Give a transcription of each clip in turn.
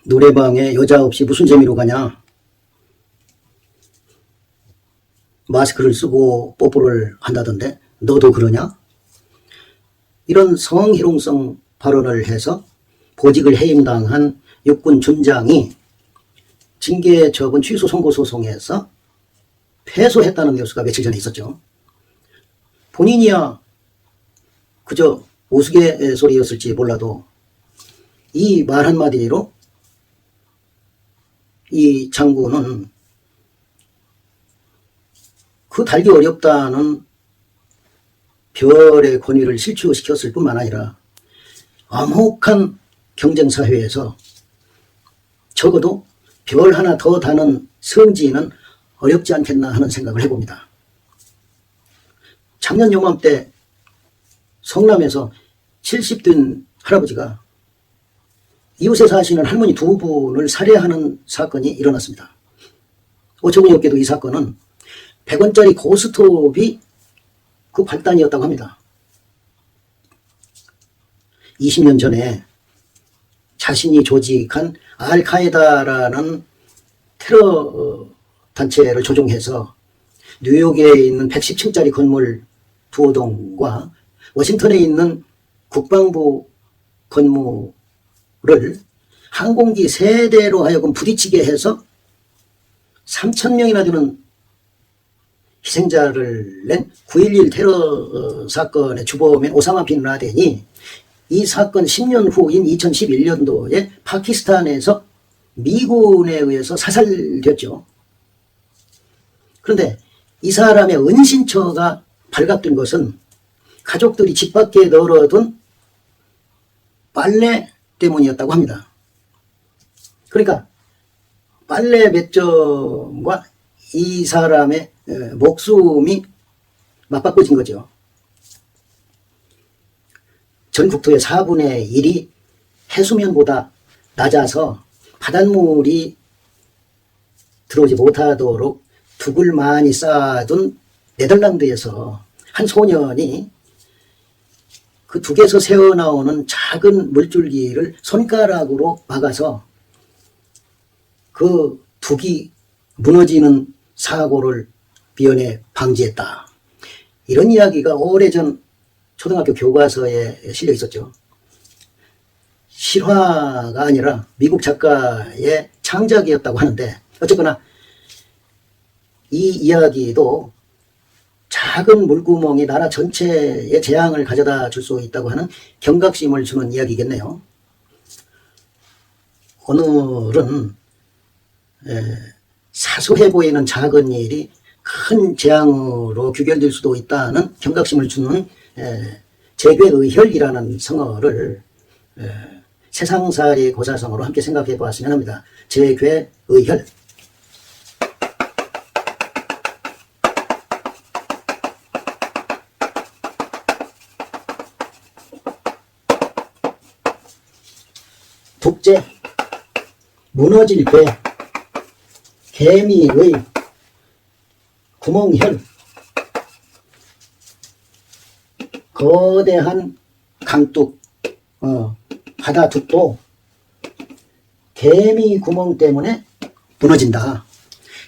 노래방에 여자 없이 무슨 재미로 가냐? 마스크를 쓰고 뽀뽀를 한다던데 너도 그러냐? 이런 성희롱성 발언을 해서 보직을 해임당한 육군 준장이 징계 처분 취소 선고 소송에서 패소했다는 뉴스가 며칠 전에 있었죠. 본인이야 그저 우스갯소리였을지 몰라도 이 말 한마디로 이 장군은 그 달기 어렵다는 별의 권위를 실추시켰을 뿐만 아니라 암혹한 경쟁사회에서 적어도 별 하나 더 다는 성지는 어렵지 않겠나 하는 생각을 해봅니다. 작년 요맘때 성남에서 70된 할아버지가 이웃에 사시는 할머니 두 분을 살해하는 사건이 일어났습니다. 어처구니 없게도 이 사건은 100원짜리 고스톱이 그 발단이었다고 합니다. 20년 전에 자신이 조직한 알카에다라는 테러 단체를 조종해서 뉴욕에 있는 110층짜리 건물 두어 동과 워싱턴에 있는 국방부 건물을 항공기 3대로 하여금 부딪히게 해서 3,000명이나 되는 희생자를 낸 9.11 테러 사건의 주범인 오사마 빈 라덴이 이 사건 10년 후인 2011년도에 파키스탄에서 미군에 의해서 사살됐죠. 그런데 이 사람의 은신처가 발각된 것은 가족들이 집 밖에 널어둔 빨래 때문이었다고 합니다. 그러니까 빨래 몇 점과 이 사람의 목숨이 맞바꿔진 거죠. 전 국토의 4분의 1이 해수면보다 낮아서 바닷물이 들어오지 못하도록 둑을 많이 쌓아둔 네덜란드에서 한 소년이 그 둑에서 새어나오는 작은 물줄기를 손가락으로 막아서 그 둑이 무너지는 사고를 미연에 방지했다. 이런 이야기가 오래전 초등학교 교과서에 실려 있었죠. 실화가 아니라 미국 작가의 창작이었다고 하는데 어쨌거나 이 이야기도 작은 물구멍이 나라 전체에 재앙을 가져다 줄 수 있다고 하는 경각심을 주는 이야기겠네요. 오늘은 사소해 보이는 작은 일이 큰 재앙으로 귀결될 수도 있다는 경각심을 주는 재괴의혈이라는 성어를 세상살이 고사성어로 함께 생각해 보았으면 합니다. 재괴의혈. 독재, 무너질 배, 개미의 구멍혈, 거대한 강둑, 바다둑도 개미 구멍 때문에 무너진다.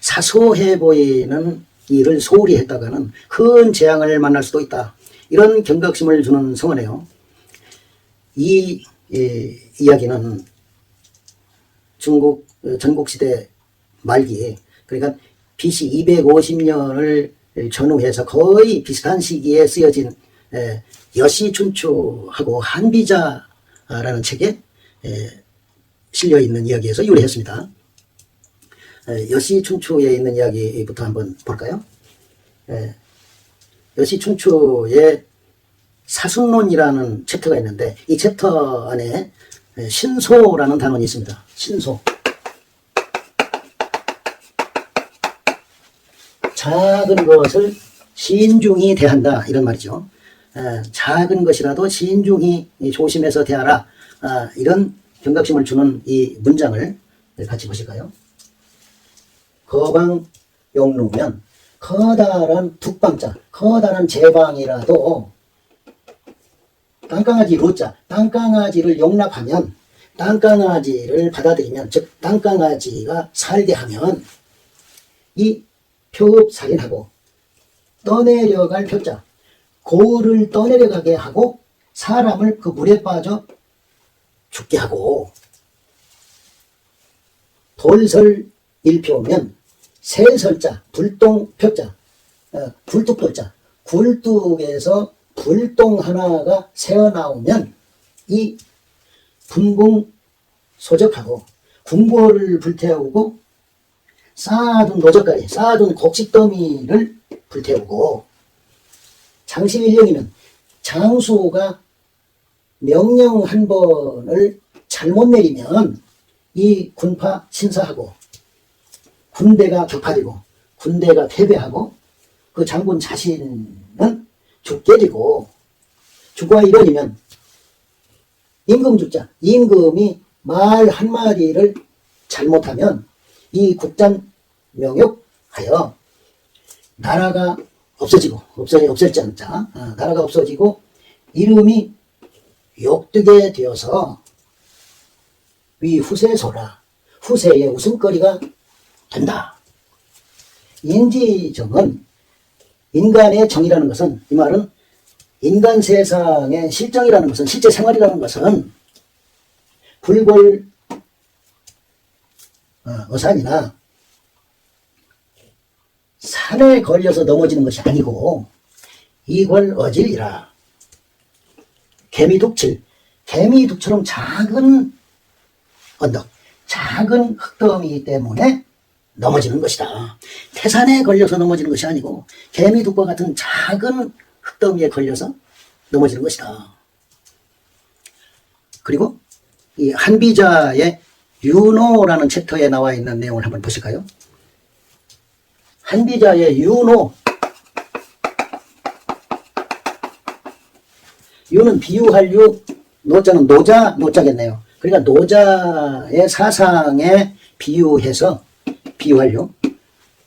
사소해 보이는 일을 소홀히 했다가는 큰 재앙을 만날 수도 있다. 이런 경각심을 주는 성어네요. 이 이야기는 중국 전국시대 말기, 그러니까 BC 250년을 전후해서 거의 비슷한 시기에 쓰여진 여시춘추하고 한비자라는 책에 실려있는 이야기에서 유래했습니다. 여시춘추에 있는 이야기부터 한번 볼까요? 여시춘추에 사순론이라는 챕터가 있는데 이 챕터 안에 신소라는 단원이 있습니다. 신소. 작은 것을 신중히 대한다 이런 말이죠. 작은 것이라도 신중히 조심해서 대하라. 이런 경각심을 주는 이 문장을 같이 보실까요? 거방용루면 커다란 북방자, 커다란 제방이라도 땅강아지 로자, 땅강아지를 용납하면 땅강아지를 받아들이면, 즉 땅강아지가 살게 하면 이 표업살인하고 떠내려갈 표자, 고를 떠내려가게 하고 사람을 그 물에 빠져 죽게 하고, 돌설 1표면 새설자, 불똥표자, 굴뚝표자, 굴뚝에서 불똥 하나가 새어나오면 이 분궁 소적하고 궁궐을 불태우고 쌓아둔 노적가리, 쌓아둔 곡식더미를 불태우고, 장시일령이면 장수가 명령 한 번을 잘못 내리면 이 군파 신사하고 군대가 격파되고 군대가 패배하고 그 장군 자신은 죽게 되고, 주과 일원이면 임금주자, 임금이 말 한마디를 잘못하면 이 국잔 명욕하여 나라가 없어지고, 없어질 않자, 나라가 없어지고 이름이 욕되게 되어서 위 후세소라, 후세의 웃음거리가 된다. 인지정은, 인간의 정이라는 것은, 이 말은 인간 세상의 실정이라는 것은, 실제 생활이라는 것은 불골 어산이나 산에 걸려서 넘어지는 것이 아니고 이걸 어질이라. 개미둑칠, 개미둑처럼 작은 언덕, 작은 흙더미 때문에 넘어지는 것이다. 태산에 걸려서 넘어지는 것이 아니고 개미둑과 같은 작은 흙더미에 걸려서 넘어지는 것이다. 그리고 이 한비자의 윤호라는 챕터에 나와 있는 내용을 한번 보실까요? 한비자의 윤호, 유는 비유할 유, 노자는 노자겠네요. 그러니까 노자의 사상에 비유해서 비유할 유,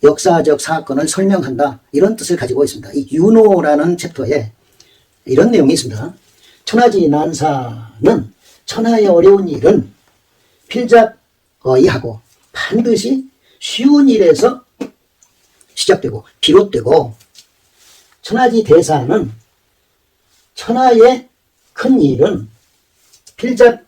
역사적 사건을 설명한다, 이런 뜻을 가지고 있습니다. 이 윤호라는 챕터에 이런 내용이 있습니다. 천하지 난사는, 천하의 어려운 일은 필작어이하고 반드시 쉬운 일에서 시작되고 비롯되고, 천하지 대사는, 천하의 큰 일은 필작어세라,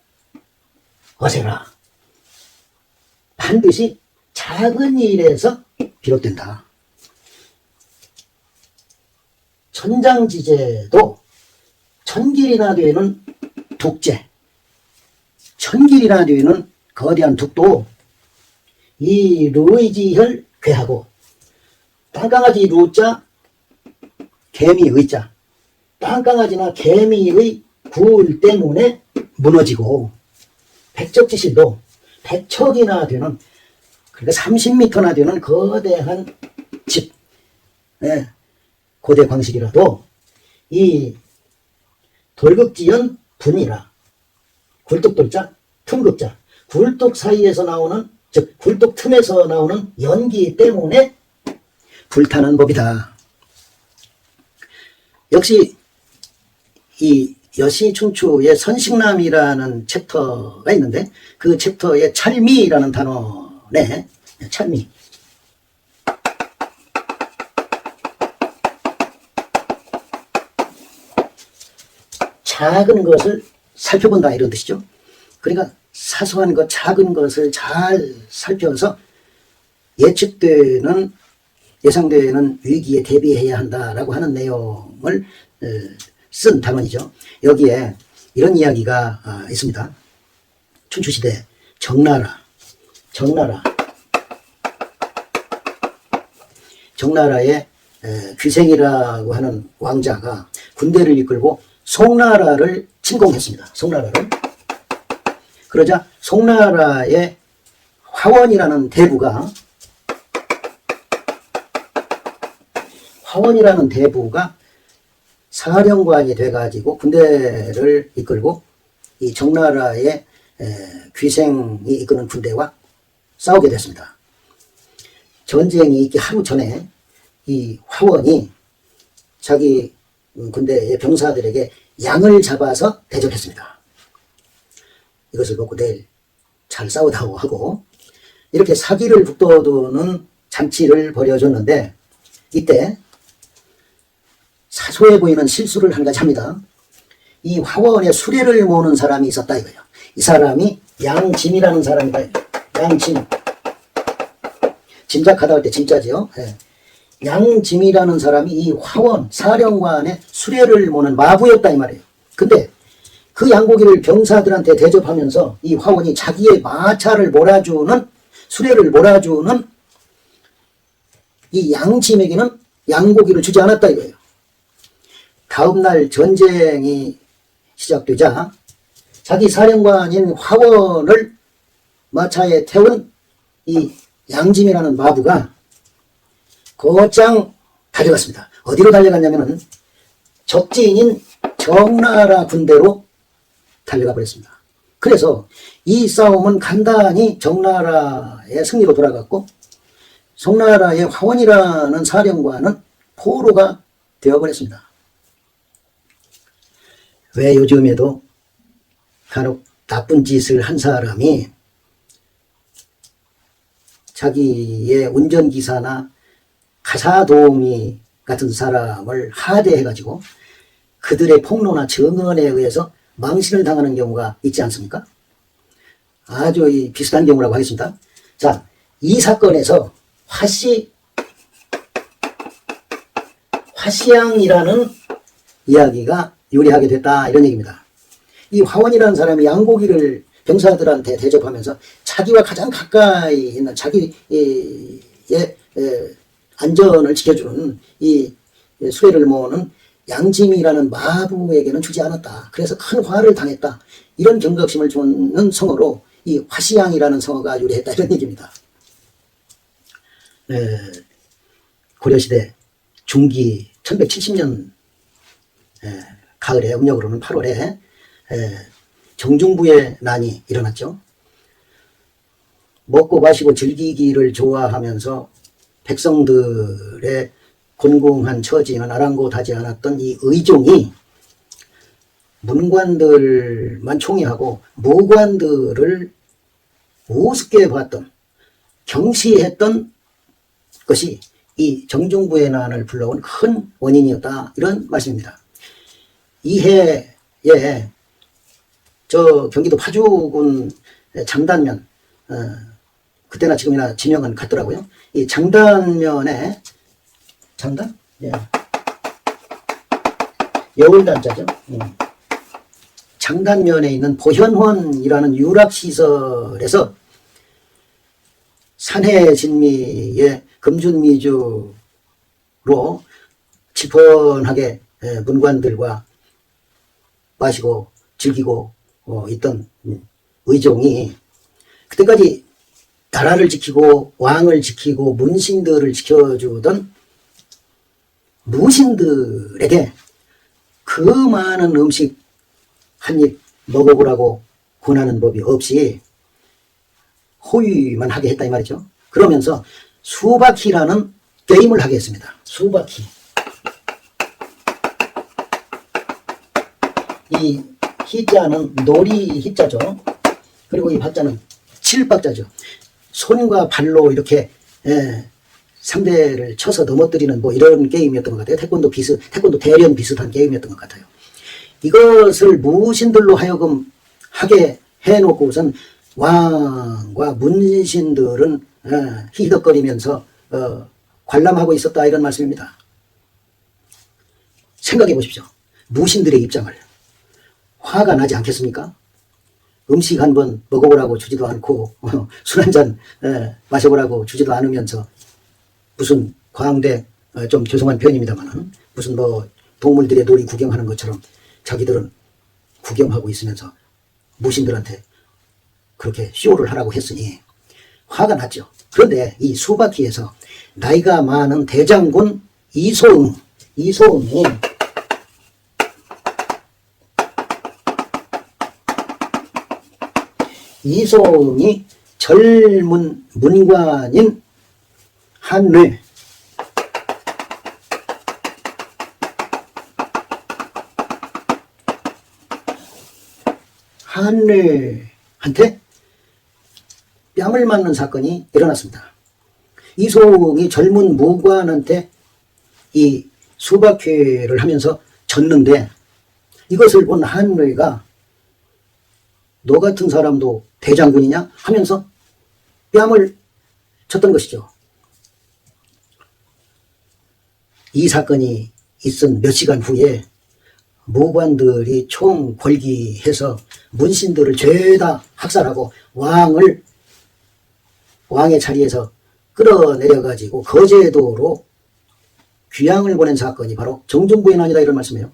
반드시 작은 일에서 비롯된다. 천장지제도 천길이나 되는 둑제, 천길이나 되는 거대한 둑도 이 르의지혈 괴하고, 땅강아지 루자, 개미의자, 땅강아지나 개미의 굴 때문에 무너지고, 백적지실도 백척이나 되는, 그러니까 30m나 되는 거대한 집, 고대 광식이라도 이 돌극지연 분이라, 굴뚝돌자, 틈극자, 굴뚝 사이에서 나오는, 즉 굴뚝 틈에서 나오는 연기 때문에 불타는 법이다. 역시 이 여시충추의 선식남이라는 챕터가 있는데, 그 챕터에 찰미라는 단어네, 찰미, 작은 것을 살펴본다, 이런 뜻이죠. 그러니까 사소한 것, 작은 것을 잘 살펴서 예상되는 위기에 대비해야 한다라고 하는 내용을 쓴 단원이죠. 여기에 이런 이야기가 있습니다. 춘추시대 정나라의 귀생이라고 하는 왕자가 군대를 이끌고 송나라를 침공했습니다. 송나라를. 그러자 송나라의 화원이라는 대부가 사령관이 돼가지고 군대를 이끌고 이 정나라의 귀생이 이끄는 군대와 싸우게 됐습니다. 전쟁이 있기 하루 전에 이 화원이 자기 군대의 병사들에게 양을 잡아서 대접했습니다. 이것을 먹고 내일 잘 싸우다오 하고 이렇게 사기를 북돋우는 잔치를 벌여줬는데 이때 사소해 보이는 실수를 한 가지 합니다. 이 화원에 수레를 모는 사람이 있었다 이거예요. 이 사람이 양짐이라는 사람이다. 양짐. 짐작하다 할 때 짐자지요. 예. 양짐이라는 사람이 이 화원 사령관의 수레를 모는 마부였다 이 말이에요. 근데 그 양고기를 병사들한테 대접하면서 이 화원이 자기의 마차를 몰아주는 수레를 몰아주는 이 양짐에게는 양고기를 주지 않았다 이거예요. 다음날 전쟁이 시작되자 자기 사령관인 화원을 마차에 태운 이 양짐이라는 마부가 곧장 달려갔습니다. 어디로 달려갔냐면은 적진인 정나라 군대로 달려가 버렸습니다. 그래서 이 싸움은 간단히 정나라의 승리로 돌아갔고 송나라의 화원이라는 사령관은 포로가 되어버렸습니다. 왜 요즘에도 간혹 나쁜 짓을 한 사람이 자기의 운전기사나 가사도우미 같은 사람을 하대해가지고 그들의 폭로나 증언에 의해서 망신을 당하는 경우가 있지 않습니까? 아주 비슷한 경우라고 하겠습니다. 자, 이 사건에서 화시양이라는 이야기가 유래하게 됐다 이런 얘기입니다. 이 화원이라는 사람이 양고기를 병사들한테 대접하면서 자기와 가장 가까이 있는 자기의 안전을 지켜주는 이 수레를 모으는 양짐이라는 마부에게는 주지 않았다. 그래서 큰 화를 당했다. 이런 경각심을 주는 성어로 이 화시양이라는 성어가 유래했다 이런 얘기입니다. 고려시대 중기 1170년 가을에 음력으로는 8월에 정중부의 난이 일어났죠. 먹고 마시고 즐기기를 좋아하면서 백성들의 곤궁한 처지는 아랑곳하지 않았던 이 의종이 문관들만 총애하고 무관들을 우습게 봤던 경시했던 것이 이 정중부의 난을 불러온 큰 원인이었다 이런 말씀입니다. 이해에 저 경기도 파주군 장단면 그때나 지금이나 지명은 같더라고요. 이 장단면에 장단? 예. 여울단자죠. 장단면에 있는 보현원이라는 유락시설에서 산해진미의 금준미주로 지펀하게 문관들과 마시고 즐기고 있던 의종이 그때까지 나라를 지키고 왕을 지키고 문신들을 지켜주던 무신들에게 그 많은 음식 한 입 먹어보라고 권하는 법이 없이 호위만 하게 했다 이 말이죠. 그러면서 수바키라는 게임을 하게 했습니다. 수바키. 이 희자는 놀이 희자죠. 그리고 이 박자는 칠박자죠. 손과 발로 이렇게 상대를 쳐서 넘어뜨리는 뭐 이런 게임이었던 것 같아요. 태권도 대련 비슷한 게임이었던 것 같아요. 이것을 무신들로 하여금 하게 해놓고선 왕과 문신들은 희덕거리면서 관람하고 있었다 이런 말씀입니다. 생각해 보십시오. 무신들의 입장을. 화가 나지 않겠습니까? 음식 한번 먹어보라고 주지도 않고 술 한잔 마셔보라고 주지도 않으면서 무슨 광대 좀 죄송한 표현입니다만 무슨 뭐 동물들의 놀이 구경하는 것처럼 자기들은 구경하고 있으면서 무신들한테 그렇게 쇼를 하라고 했으니 화가 났죠. 그런데 이 수바키에서 나이가 많은 대장군 이소응이 젊은 문관인 한뢰 뺨을 맞는 사건이 일어났습니다. 이송이 젊은 무관한테 이 수박회를 하면서 졌는데, 이것을 본 한누이가 너 같은 사람도 대장군이냐 하면서 뺨을 쳤던 것이죠. 이 사건이 있은 몇 시간 후에 무관들이 총 걸기해서 문신들을 죄다 학살하고 왕의 자리에서 끌어내려 가지고 거제도로 귀양을 보낸 사건이 바로 정중부의 난이다, 이런 말씀이에요.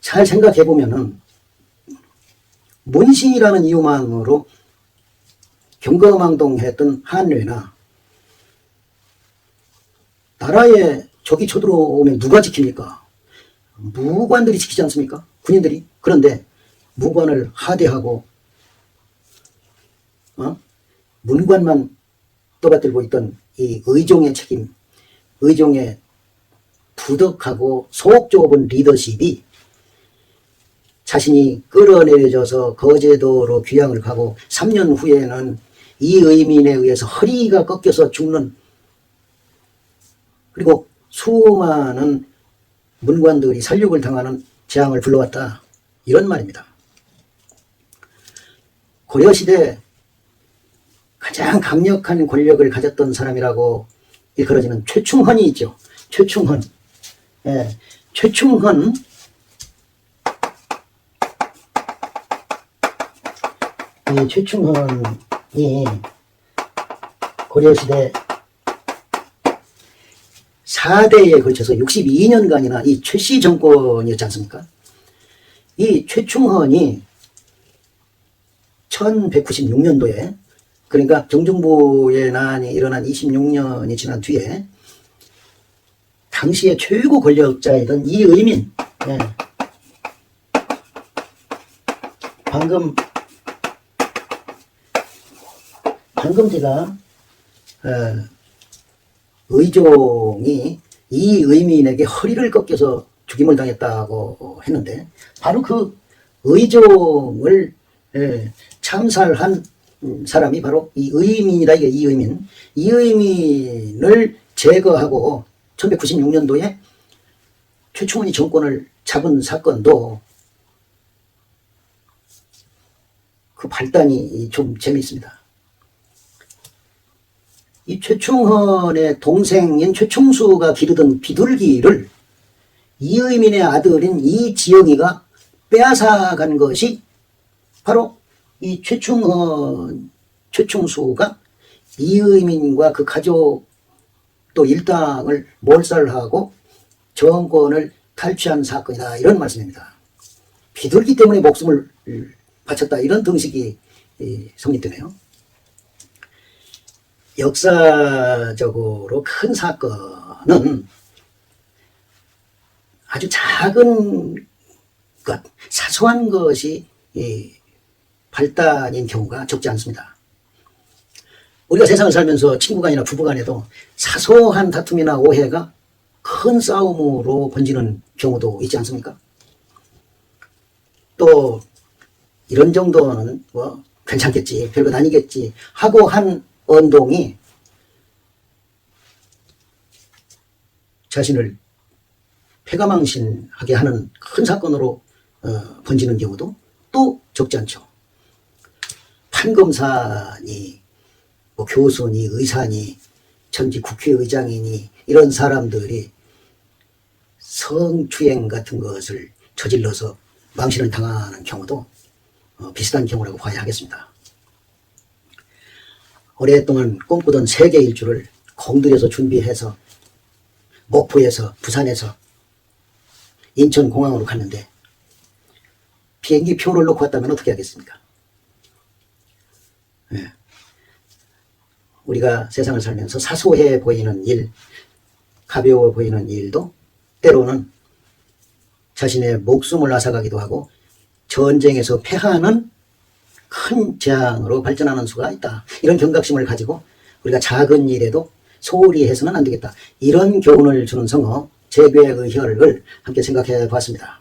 잘 생각해 보면은 문신이라는 이유만으로 경거망동했던 한뇌나 나라에 적이 쳐들어오면 누가 지킵니까? 무관들이 지키지 않습니까? 군인들이. 그런데 무관을 하대하고 문관만 떠받들고 있던 이 의종의 책임, 의종의 부덕하고 속 좁은 리더십이 자신이 끌어내려져서 거제도로 귀양을 가고 3년 후에는 이 의민에 의해서 허리가 꺾여서 죽는, 그리고 수많은 문관들이 살육을 당하는 재앙을 불러왔다, 이런 말입니다. 고려시대 가장 강력한 권력을 가졌던 사람이라고 일컬어지는 최충헌이 있죠. 최충헌. 예, 최충헌이 고려시대 4대에 걸쳐서 62년간이나 이 최씨 정권이었지 않습니까? 이 최충헌이 1196년도에, 그러니까 정중부의 난이 일어난 26년이 지난 뒤에 당시의 최고 권력자이던 이의민, 방금 제가 의종이 이의민에게 허리를 꺾여서 죽임을 당했다고 했는데, 바로 그 의종을 참살한 사람이 바로 이 의민이다. 이게 이의민을 제거하고 1196년도에 최충헌이 정권을 잡은 사건도 그 발단이 좀 재미있습니다. 이 최충헌의 동생인 최충수가 기르던 비둘기를 이의민의 아들인 이지영이가 빼앗아간 것이 바로 이 최충수가 이의민과 그 가족 또 일당을 몰살하고 정권을 탈취한 사건이다, 이런 말씀입니다. 비둘기 때문에 목숨을 바쳤다, 이런 등식이 성립되네요. 역사적으로 큰 사건은 아주 작은 것, 사소한 것이 발단인 경우가 적지 않습니다. 우리가 세상을 살면서 친구간이나 부부간에도 사소한 다툼이나 오해가 큰 싸움으로 번지는 경우도 있지 않습니까? 또 이런 정도는 뭐 괜찮겠지, 별것 아니겠지 하고 한 언동이 자신을 패가망신하게 하는 큰 사건으로 번지는 경우도 또 적지 않죠. 판검사니 뭐 교수니 의사니 전직 국회의장이니 이런 사람들이 성추행 같은 것을 저질러서 망신을 당하는 경우도 비슷한 경우라고 봐야 하겠습니다. 오랫동안 꿈꾸던 세계 일주를 공들여서 준비해서 목포에서 부산에서 인천공항으로 갔는데 비행기 표를 놓고 왔다면 어떻게 하겠습니까? 우리가 세상을 살면서 사소해 보이는 일, 가벼워 보이는 일도 때로는 자신의 목숨을 앗아가기도 하고 전쟁에서 패하는 큰 재앙으로 발전하는 수가 있다. 이런 경각심을 가지고 우리가 작은 일에도 소홀히 해서는 안 되겠다. 이런 교훈을 주는 성어 재괴의 혈을 함께 생각해 보았습니다.